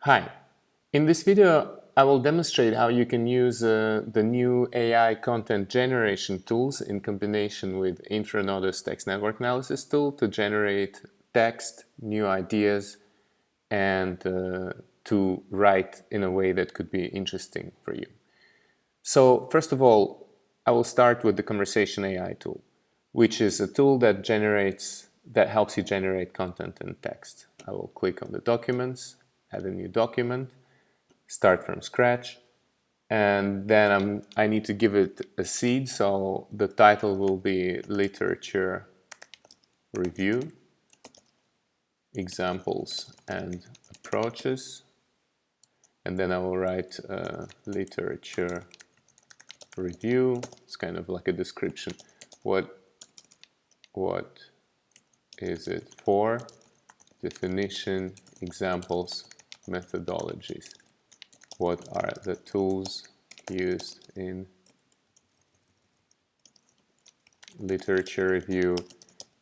Hi. In this video, I will demonstrate how you can use the new AI content generation tools in combination with InfraNodus text network analysis tool to generate text, new ideas, and to write in a way that could be interesting for you. So first of all, I will start with the conversation AI tool, which is a tool that helps you generate content and text. I will click on the documents, add a new document, start from scratch, and then I need to give it a seed, so the title will be literature review, examples and approaches, and then I will write literature review. It's kind of like a description. What is it for? Definition, examples, methodologies. What are the tools used in literature review,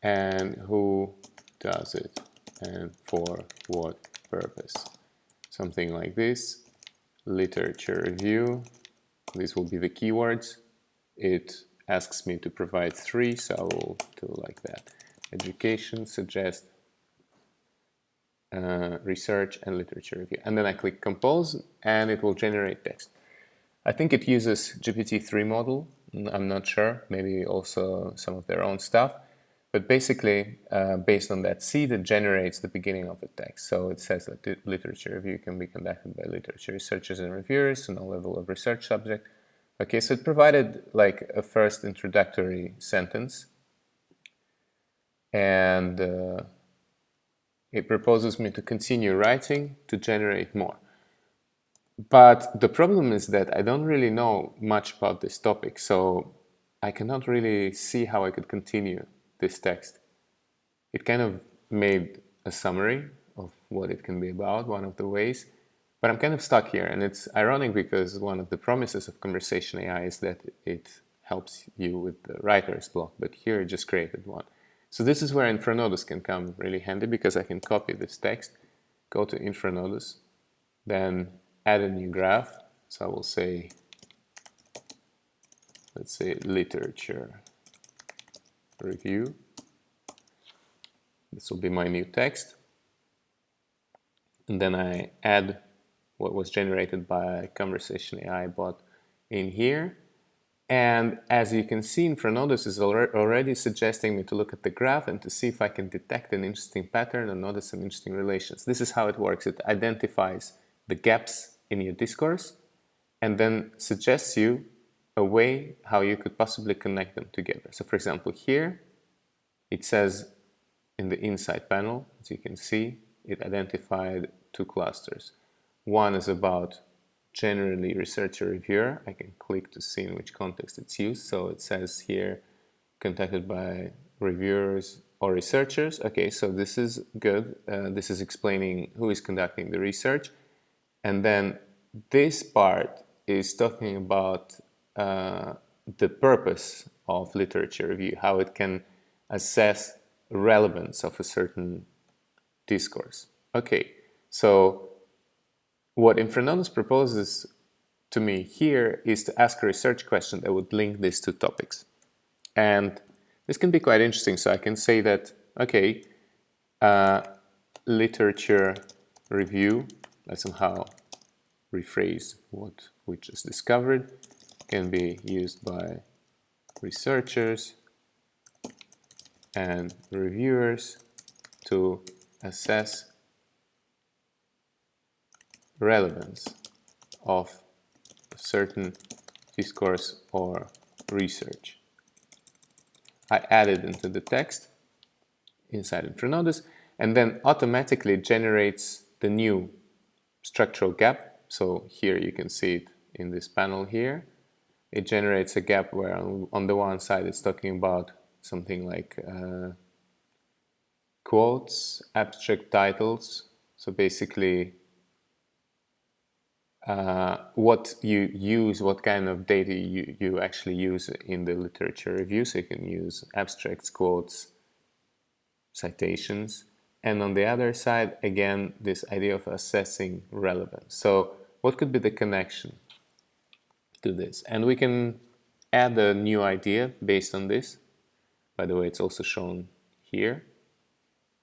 and who does it, and for what purpose? Something like this. Literature review. These will be the keywords. It asks me to provide 3, so I will do like that. Education, suggest, research, and literature review. And then I click compose, and it will generate text. I think it uses GPT-3 model. I'm not sure. Maybe also some of their own stuff. But basically, based on that seed, it generates the beginning of the text. So it says that literature review can be conducted by literature researchers and reviewers on a level of research subject. Okay, so it provided like a first introductory sentence, and it proposes me to continue writing to generate more. But the problem is that I don't really know much about this topic, so I cannot really see how I could continue this text. It kind of made a summary of what it can be about, one of the ways, but I'm kind of stuck here, and it's ironic because one of the promises of conversation AI is that it helps you with the writer's block, but here it just created one. So this is where InfraNodus can come really handy, because I can copy this text, go to InfraNodus, then add a new graph. So I will say, let's say literature review. This will be my new text. And then I add what was generated by conversation AI bot in here. And as you can see, InfraNodus is already suggesting me to look at the graph and to see if I can detect an interesting pattern and notice some interesting relations. This is how it works. It identifies the gaps in your discourse and then suggests you a way how you could possibly connect them together. So for example, here it says in the insight panel, as you can see, it identified 2 clusters. One is about generally researcher reviewer. I can click to see in which context it's used. So it says here, contacted by reviewers or researchers. Okay, so this is good. This is explaining who is conducting the research. And then this part is talking about the purpose of literature review, how it can assess relevance of a certain discourse. Okay, so what InfraNodus proposes to me here is to ask a research question that would link these 2 topics. And this can be quite interesting. So I can say that, okay, literature review, let's somehow rephrase what we just discovered, can be used by researchers and reviewers to assess relevance of a certain discourse or research. I add it into the text inside InfraNodus, and then automatically generates the new structural gap. So here you can see it in this panel here. It generates a gap where on the one side it's talking about something like quotes, abstract titles. So basically what you use, what kind of data you actually use in the literature review. So you can use abstracts, quotes, citations. And on the other side, again, this idea of assessing relevance. So what could be the connection to this? And we can add a new idea based on this. By the way, it's also shown here.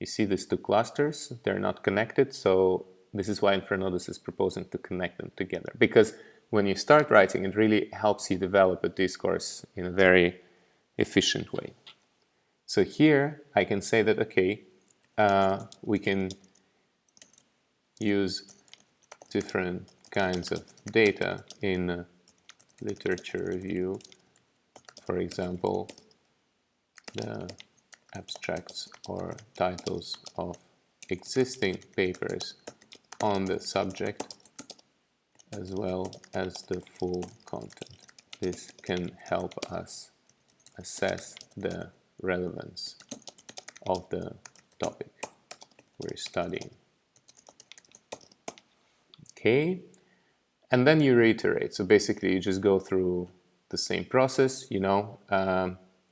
You see these two clusters, they're not connected, so this is why InfraNodus is proposing to connect them together. Because when you start writing, it really helps you develop a discourse in a very efficient way. So here I can say that, okay, we can use different kinds of data in literature review. For example, the abstracts or titles of existing papers on the subject as well as the full content. This can help us assess the relevance of the topic we're studying. Okay, and then you reiterate. So basically you just go through the same process,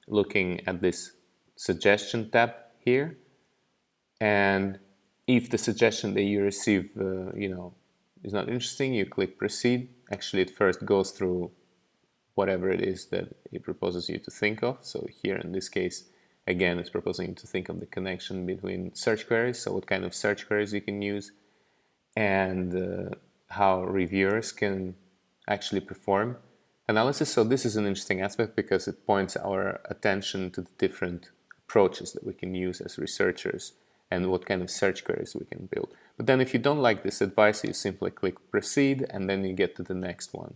looking at this suggestion tab here, and if the suggestion that you receive is not interesting, you click proceed. Actually, it first goes through whatever it is that it proposes you to think of. So here in this case, again, it's proposing you to think of the connection between search queries, so what kind of search queries you can use, and how reviewers can actually perform analysis. So this is an interesting aspect because it points our attention to the different approaches that we can use as researchers and what kind of search queries we can build. But then if you don't like this advice, you simply click proceed and then you get to the next one.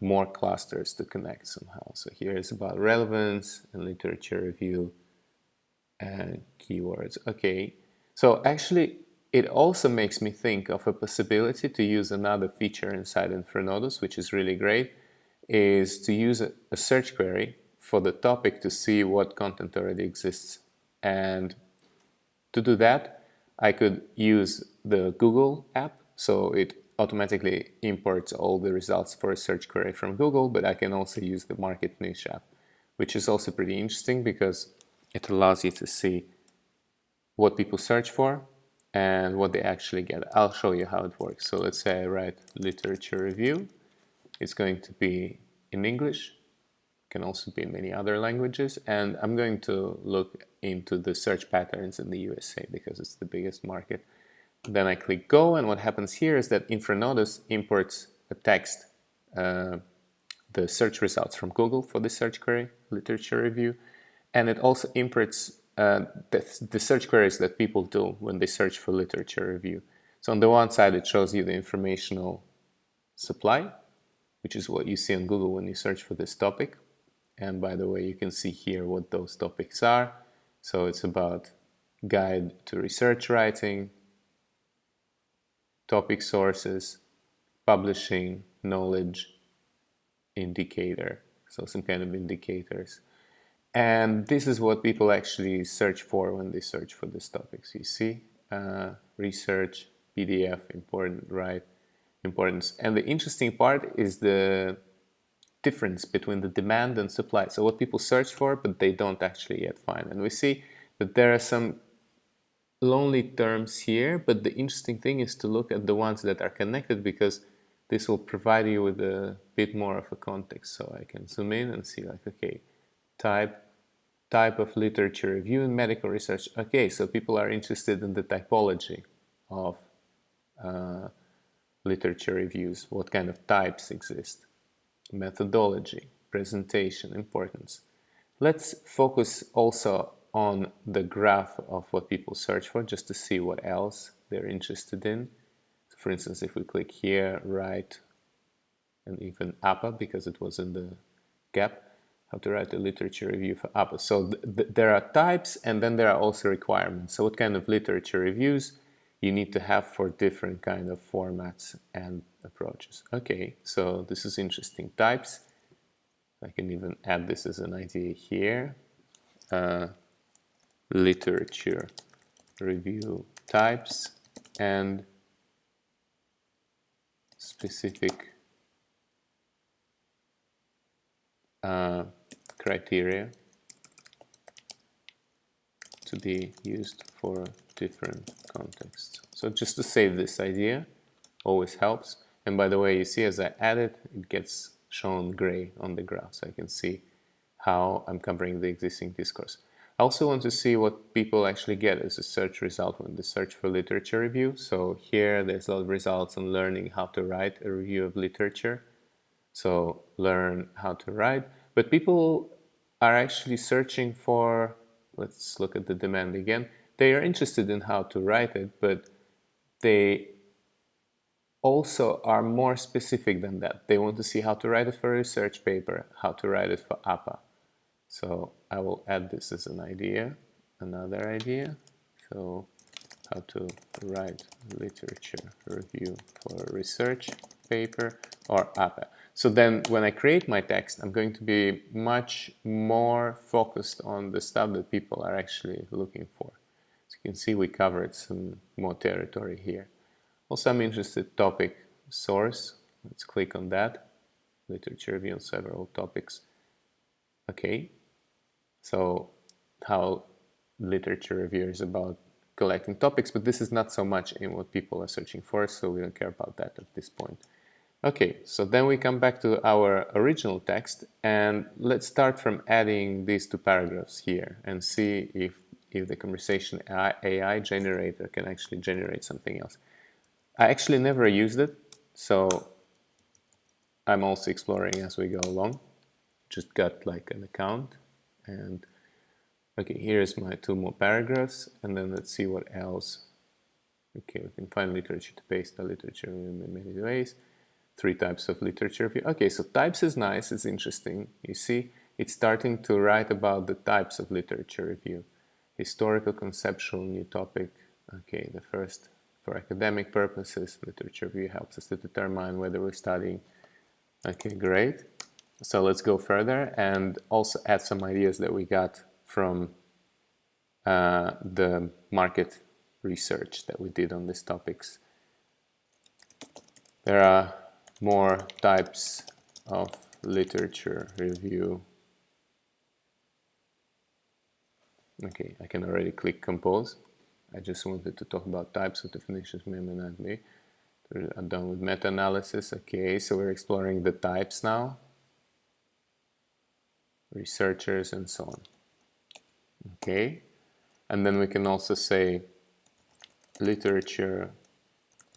More clusters to connect somehow. So here is about relevance and literature review and keywords. Okay, so actually it also makes me think of a possibility to use another feature inside InfraNodus, which is really great, is to use a search query for the topic to see what content already exists. And to do that, I could use the Google app, so it automatically imports all the results for a search query from Google, but I can also use the Market Niche app, which is also pretty interesting because it allows you to see what people search for and what they actually get. I'll show you how it works. So let's say I write literature review. It's going to be in English, can also be in many other languages, and I'm going to look into the search patterns in the USA because it's the biggest market. Then I click go, and what happens here is that InfraNodus imports a text, the search results from Google for the search query, literature review, and it also imports the search queries that people do when they search for literature review. So on the one side, it shows you the informational supply, which is what you see on Google when you search for this topic. And by the way, you can see here what those topics are. So it's about guide to research writing, topic sources, publishing, knowledge, indicator. So some kind of indicators. And this is what people actually search for when they search for these topics. You see, research, PDF, important, right? Importance. And the interesting part is the difference between the demand and supply. So what people search for, but they don't actually yet find. And we see that there are some lonely terms here, but the interesting thing is to look at the ones that are connected because this will provide you with a bit more of a context. So I can zoom in and see like, okay, type of literature review in medical research. Okay, so people are interested in the typology of literature reviews, what kind of types exist, methodology, presentation, importance. Let's focus also on the graph of what people search for just to see what else they're interested in. So for instance, if we click here, write, and even APA, because it was in the gap, how to write a literature review for APA. So there are types and then there are also requirements. So what kind of literature reviews you need to have for different kind of formats and approaches. Okay, so this is interesting. Types, I can even add this as an idea here. Literature review types and specific criteria to be used for different contexts. So just to save this idea, always helps. And by the way, you see as I add it, it gets shown gray on the graph, so I can see how I'm covering the existing discourse. I also want to see what people actually get as a search result when they search for literature review. So here there's a lot of results on learning how to write a review of literature. So learn how to write. But people are actually searching for, let's look at the demand again. They are interested in how to write it, but they also are more specific than that. They want to see how to write it for a research paper, how to write it for APA. So I will add this as an idea, another idea. So how to write literature review for a research paper or APA. So then when I create my text, I'm going to be much more focused on the stuff that people are actually looking for. As you can see, we covered some more territory here. Also, I'm interested topic source. Let's click on that. Literature review on several topics. Okay. So how literature review is about collecting topics, but this is not so much in what people are searching for, so we don't care about that at this point. Okay, so then we come back to our original text, and let's start from adding these two paragraphs here and see if the conversation AI generator can actually generate something else. I actually never used it, so I'm also exploring as we go along. Just got like an account, and okay, here's my two more paragraphs, and then let's see what else. Okay, we can find literature to paste the literature in many ways. 3 types of literature review. Okay, so types is nice, it's interesting. You see, it's starting to write about the types of literature review. Historical, conceptual, new topic. Okay, the first, for academic purposes, literature review helps us to determine whether we're studying. Okay, great. So let's go further and also add some ideas that we got from the market research that we did on these topics. There are more types of literature review. Okay, I can already click compose. I just wanted to talk about types of definitions, may not be. I'm done with meta-analysis. Okay, so we're exploring the types now. Researchers and so on. Okay, and then we can also say literature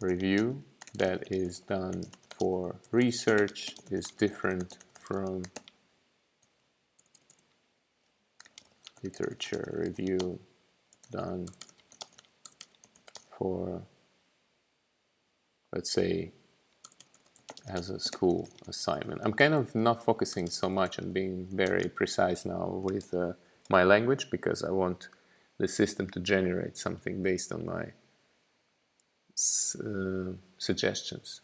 review that is done for research is different from literature review done for, let's say, as a school assignment. I'm kind of not focusing so much on being very precise now with my language, because I want the system to generate something based on my suggestions.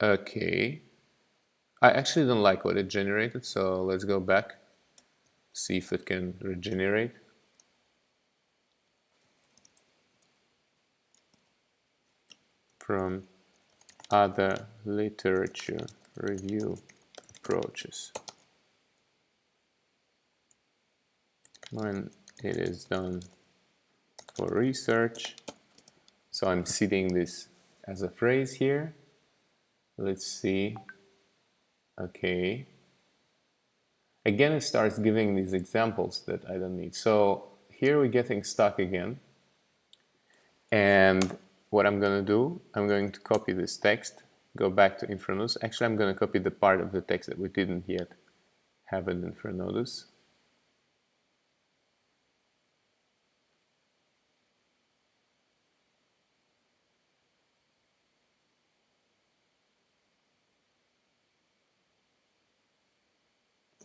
Okay, I actually don't like what it generated, so let's go back, see if it can regenerate. From other literature review approaches. When it is done for research, so I'm seeding this as a phrase here. Let's see. Okay. Again, it starts giving these examples that I don't need. So here we're getting stuck again. And what I'm going to do, I'm going to copy this text, go back to InfraNodus. Actually, I'm going to copy the part of the text that we didn't yet have in InfraNodus.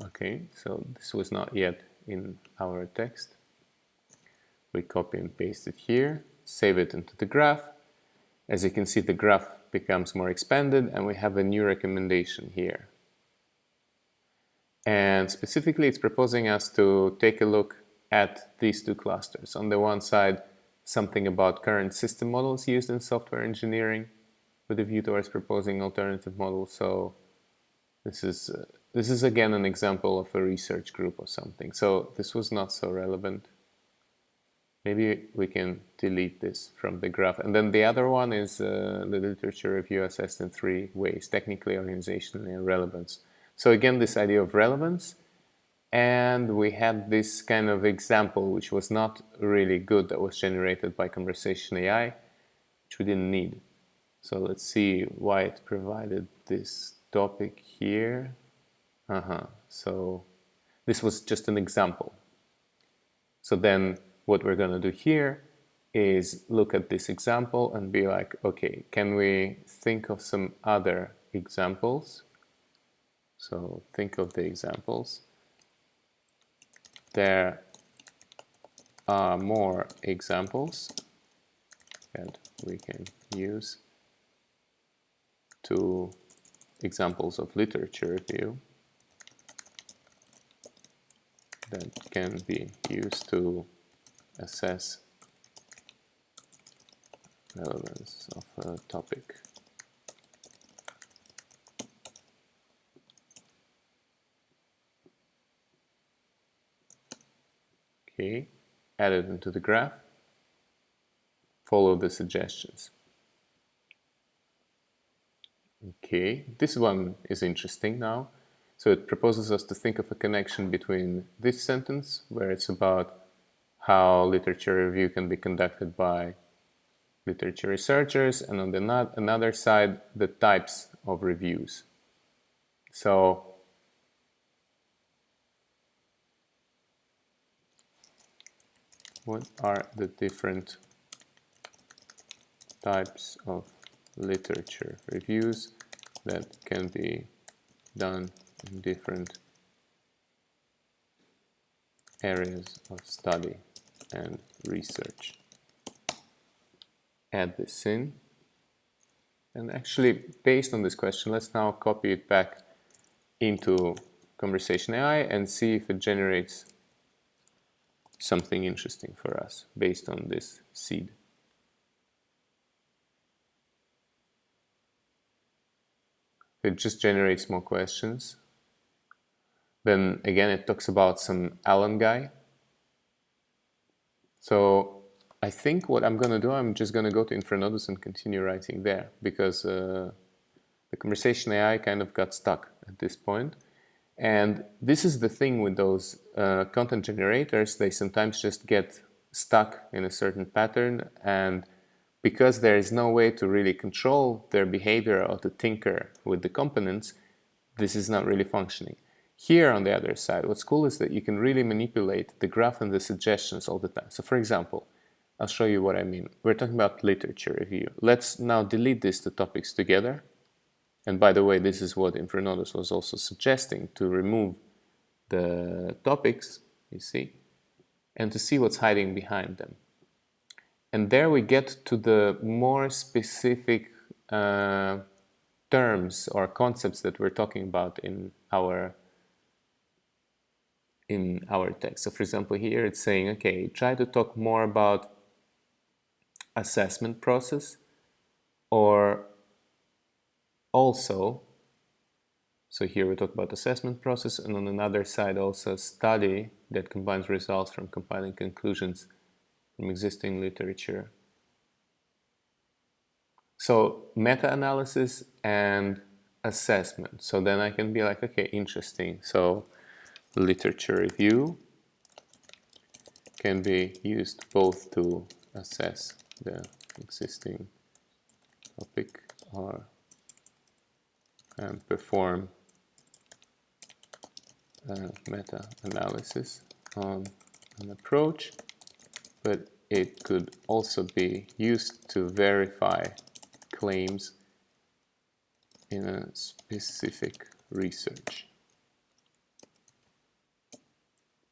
Okay, so this was not yet in our text. We copy and paste it here, save it into the graph. As you can see, the graph becomes more expanded and we have a new recommendation here. And specifically, it's proposing us to take a look at these two clusters. On the one side, something about current system models used in software engineering with a view towards proposing alternative models. So this is this is again an example of a research group or something. So this was not so relevant. Maybe we can delete this from the graph. And then the other one is the literature review assessed in 3 ways: technically, organizationally, and relevance. So again, this idea of relevance. And we had this kind of example, which was not really good, that was generated by conversation AI, which we didn't need. So let's see why it provided this topic here. So this was just an example. So then what we're going to do here is look at this example and be like, okay, can we think of some other examples? So think of the examples. There are more examples that we can use to examples of literature review that can be used to assess relevance of a topic. Okay, add it into the graph, follow the suggestions. Okay, this one is interesting now. So it proposes us to think of a connection between this sentence, where it's about how literature review can be conducted by literature researchers, and on the another side, the types of reviews. So what are the different types of literature reviews that can be done in different areas of study and research? Add this in. And actually, based on this question, let's now copy it back into conversation AI and see if it generates something interesting for us based on this seed. It just generates more questions. Then again, it talks about some Allen guy. So I think what I'm going to do, I'm just going to go to InfraNodus and continue writing there, because the conversation AI kind of got stuck at this point. And this is the thing with those content generators, they sometimes just get stuck in a certain pattern, and because there is no way to really control their behavior or to tinker with the components, this is not really functioning. Here on the other side, what's cool is that you can really manipulate the graph and the suggestions all the time. So for example, I'll show you what I mean. We're talking about literature review. Let's now delete these two topics together. And by the way, this is what InfraNodus was also suggesting, to remove the topics, you see, and to see what's hiding behind them. And there we get to the more specific terms or concepts that we're talking about in our text. So for example, here it's saying, okay, try to talk more about assessment process, or also, so here we talk about assessment process, and on another side also study that combines results from compiling conclusions from existing literature. So meta-analysis and assessment. So then I can be like, okay, interesting. So literature review can be used both to assess the existing topic or perform meta-analysis on an approach, but it could also be used to verify claims in a specific research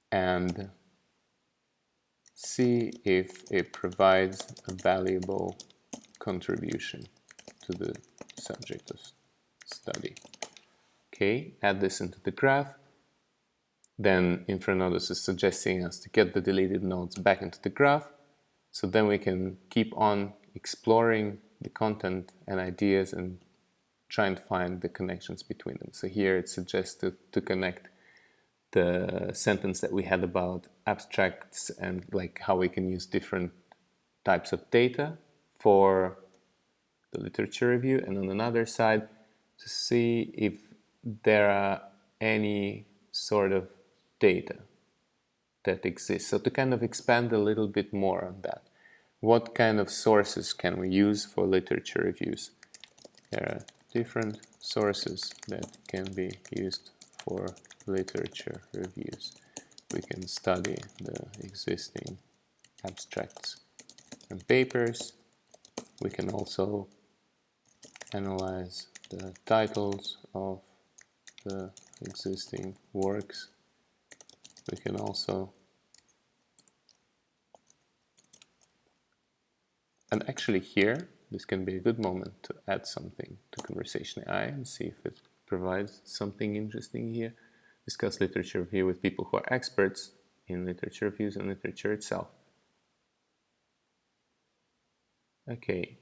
and see if it provides a valuable contribution to the subject of study. Okay, add this into the graph. Then InfraNodus is suggesting us to get the deleted nodes back into the graph. So then we can keep on exploring the content and ideas and trying to find the connections between them. So here it suggests to connect the sentence that we had about abstracts and like how we can use different types of data for the literature review, and on another side to see if there are any sort of data that exists. So to kind of expand a little bit more on that. What kind of sources can we use for literature reviews? There are different sources that can be used for literature reviews. We can study the existing abstracts and papers. We can also analyze the titles of the existing works. We can also, and actually here, this can be a good moment to add something to Conversation AI and see if it provides something interesting here. Discuss literature review with people who are experts in literature reviews and literature itself. Okay.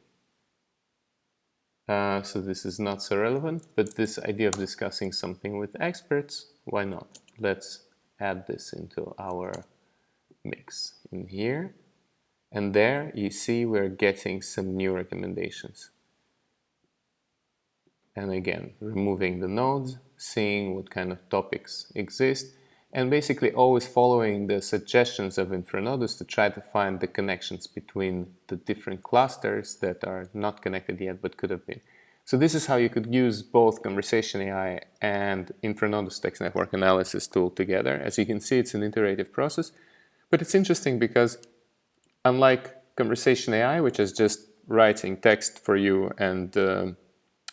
So this is not so relevant, but this idea of discussing something with experts, why not? Let's add this into our mix in here. And there you see we're getting some new recommendations. And again, removing the nodes, seeing what kind of topics exist, and basically always following the suggestions of InfraNodus to try to find the connections between the different clusters that are not connected yet but could have been. So this is how you could use both Conversation AI and InfraNodus text network analysis tool together. As you can see, it's an iterative process, but it's interesting because unlike Conversation AI, which is just writing text for you and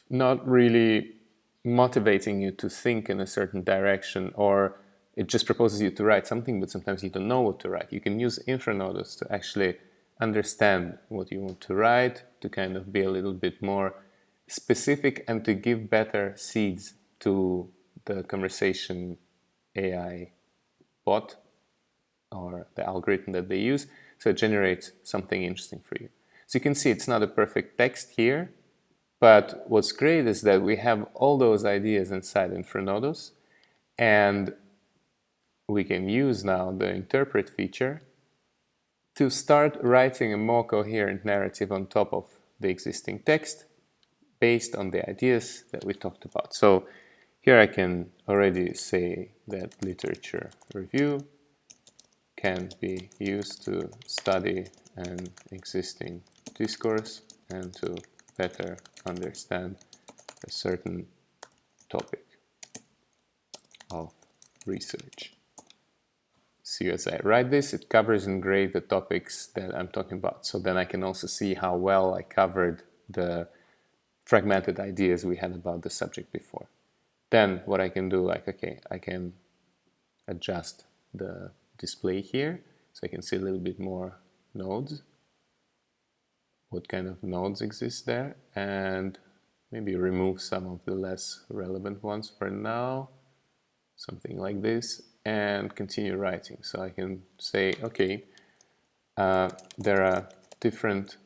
not really motivating you to think in a certain direction, or it just proposes you to write something, but sometimes you don't know what to write. You can use InfraNodus to actually understand what you want to write, to kind of be a little bit more specific and to give better seeds to the Conversation AI bot or the algorithm that they use, so it generates something interesting for you. So you can see it's not a perfect text here, but what's great is that we have all those ideas inside InfraNodus, and we can use now the interpret feature to start writing a more coherent narrative on top of the existing text based on the ideas that we talked about. So here I can already say that literature review can be used to study an existing discourse and to better understand a certain topic of research. See, as I write this, it covers in gray the topics that I'm talking about. So then I can also see how well I covered the fragmented ideas we had about the subject before. Then what I can do, like, okay, I can adjust the display here so I can see a little bit more nodes, what kind of nodes exist there, and maybe remove some of the less relevant ones for now, something like this, and continue writing. So I can say, okay, there are different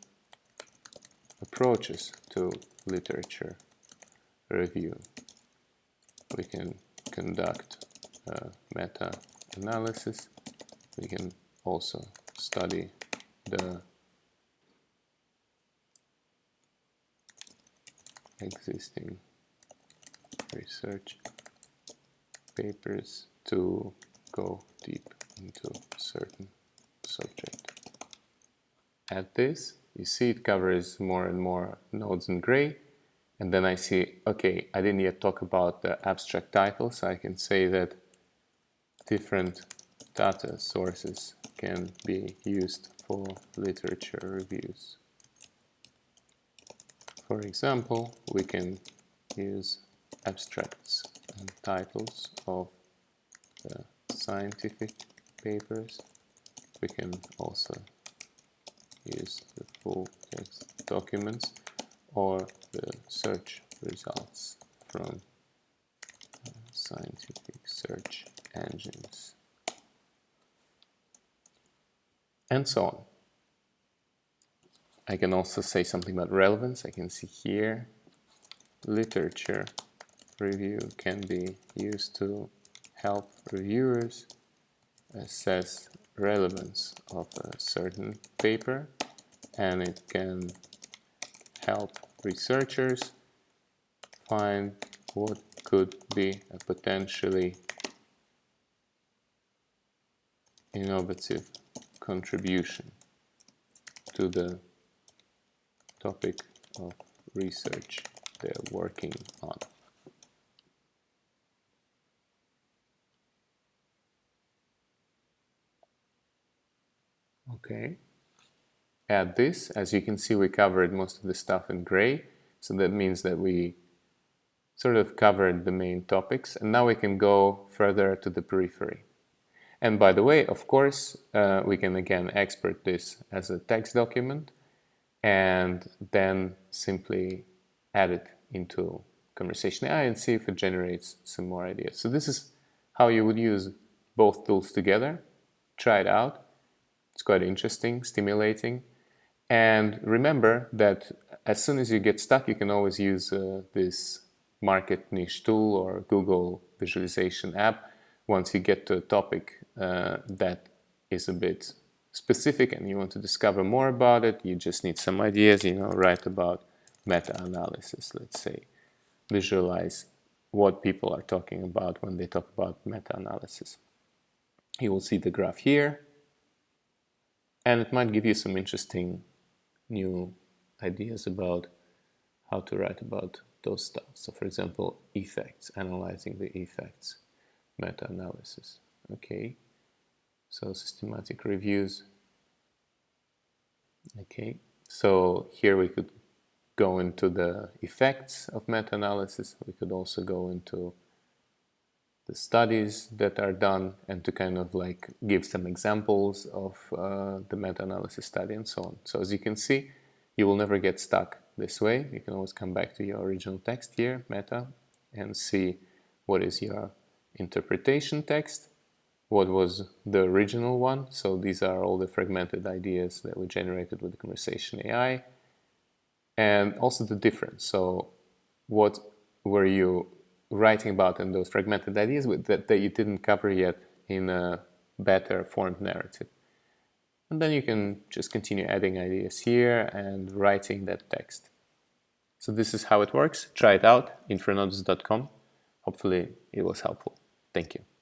approaches to literature review. We can conduct meta-analysis. We can also study the existing research papers to go deep into a certain subject. At this, you see it covers more and more nodes in gray, and then I see, okay, I didn't yet talk about the abstract title, so I can say that different data sources can be used for literature reviews. For example, we can use abstracts and titles of the scientific papers. We can also use the full text documents or the search results from scientific search engines, and so on. I can also say something about relevance. I can see here literature review can be used to help reviewers assess relevance of a certain paper, and it can help researchers find what could be a potentially innovative contribution to the topic of research they're working on. Okay. Add this. As you can see, we covered most of the stuff in gray, so that means that we sort of covered the main topics, and now we can go further to the periphery. And by the way, of course, we can again export this as a text document and then simply add it into Conversation AI and see if it generates some more ideas. So this is how you would use both tools together. Try it out. It's quite interesting, stimulating. And remember that as soon as you get stuck, you can always use this market niche tool or Google visualization app. Once you get to a topic that is a bit specific and you want to discover more about it, you just need some ideas, write about meta-analysis, let's say. Visualize what people are talking about when they talk about meta-analysis. You will see the graph here, and it might give you some interesting new ideas about how to write about those stuff. So for example, effects, analyzing the effects, meta-analysis. Okay, so systematic reviews. Okay, so here we could go into the effects of meta-analysis. We could also go into the studies that are done and to kind of like give some examples of the meta-analysis study and so on. So as you can see, you will never get stuck this way. You can always come back to your original text here, meta, and see what is your interpretation text, what was the original one. So these are all the fragmented ideas that we generated with the Conversation AI, and also the difference. So what were you writing about in those fragmented ideas that you didn't cover yet in a better formed narrative? And then you can just continue adding ideas here and writing that text. So this is how it works. Try it out, infranodus.com. Hopefully it was helpful. Thank you.